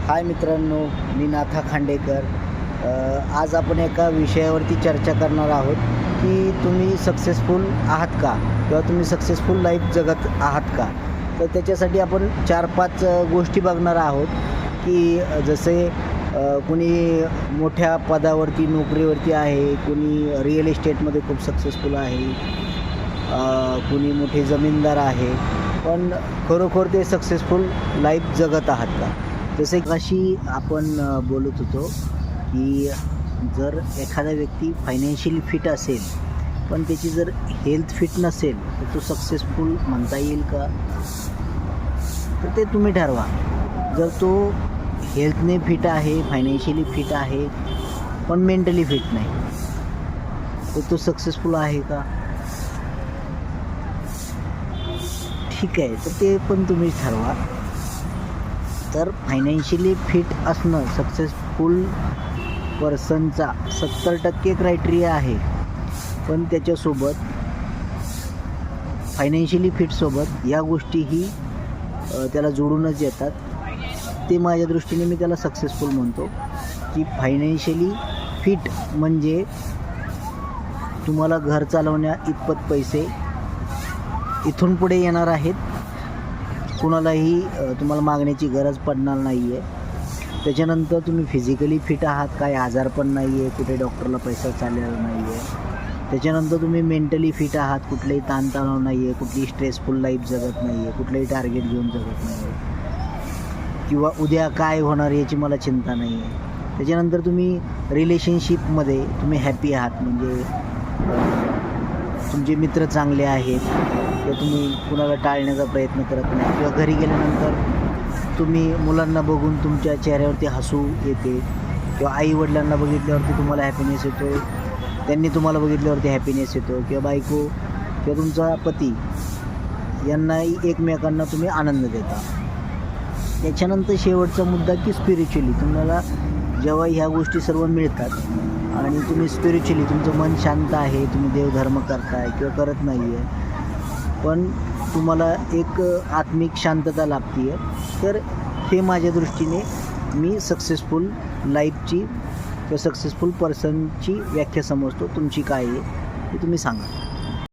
हाय मित्रांनो, मी नाथा खांडेकर. आज आपण एका विषयावरती चर्चा करणार आहोत की तुम्ही सक्सेसफुल आहात का, किंवा तुम्ही सक्सेसफुल लाईफ जगत आहात का. तर त्याच्यासाठी आपण 4-5 गोष्टी बघणार आहोत की जसे कोणी मोठ्या पदावरती नोकरीवरती आहे, कोणी रिअल इस्टेटमध्ये खूप सक्सेसफुल आहे, कोणी मोठे जमीनदार आहे, पण खरोखर ते सक्सेसफुल लाईफ जगत आहात का. जसे अशी आपण बोलत होतो की जर एखादा व्यक्ती फायनान्शियली फिट असेल पण त्याची जर हेल्थ फिट नसेल तर तो सक्सेसफुल म्हणता येईल का. तर ते तुम्ही ठरवा. जर तो हेल्थने फिट आहे, फायनान्शियली फिट आहे, पण मेंटली फिट नाही, तर तो सक्सेसफुल आहे का. ठीक आहे, तर ते पण तुम्ही ठरवा. तर फायनान्शियली फिट असणं सक्सेसफुल पर्सनचा 70% क्रायटेरिया आहे, पण त्याच्यासोबत फायनान्शियली फिटसोबत या गोष्टीही त्याला जोडूनच येतात. ते माझ्या दृष्टीने मी त्याला सक्सेसफुल म्हणतो की फायनान्शियली फिट म्हणजे तुम्हाला घर चालवण्या इतपत पैसे इथून पुढे येणार आहेत, कुणालाही तुम्हाला मागण्याची गरज पडणार नाही आहे. त्याच्यानंतर तुम्ही फिजिकली फिट आहात, काही आजार पण नाही आहे, कुठे डॉक्टरला पैसा चाललेला नाही आहे. त्याच्यानंतर तुम्ही मेंटली फिट आहात, कुठलेही ताणतणाव नाही आहे, कुठलीही स्ट्रेसफुल लाईफ जगत नाही आहे, कुठलंही टार्गेट घेऊन जगत नाही आहे, किंवा उद्या काय होणार याची मला चिंता नाही आहे. त्याच्यानंतर तुम्ही रिलेशनशिपमध्ये तुम्ही हॅपी आहात, म्हणजे तुमचे मित्र चांगले आहेत, किंवा तुम्ही कुणाला टाळण्याचा प्रयत्न करत नाही, किंवा घरी गेल्यानंतर तुम्ही मुलांना बघून तुमच्या चेहऱ्यावरती हसू येते, किंवा आईवडिलांना बघितल्यावरती तुम्हाला हॅपीनेस येतो, त्यांनी तुम्हाला बघितल्यावरती हॅपीनेस येतो, किंवा बायको किंवा तुमचा पती यांनाही एकमेकांना तुम्ही आनंद देता. त्याच्यानंतर शेवटचा मुद्दा की स्पिरिच्युअली तुम्हाला जेव्हा ह्या गोष्टी सर्व मिळतात आणि तुम्ही स्पिरिच्युअली तुमचं मन शांत आहे, तुम्ही देवधर्म करताय किंवा करत नाही आहे, पण तुम्हाला एक आत्मिक शांतता लाभते आहे, तर हे माझ्या दृष्टीने मी सक्सेसफुल लाईफची किंवा सक्सेसफुल पर्सनची व्याख्या समजतो. तुमची काय आहे ते तुम्ही सांगा.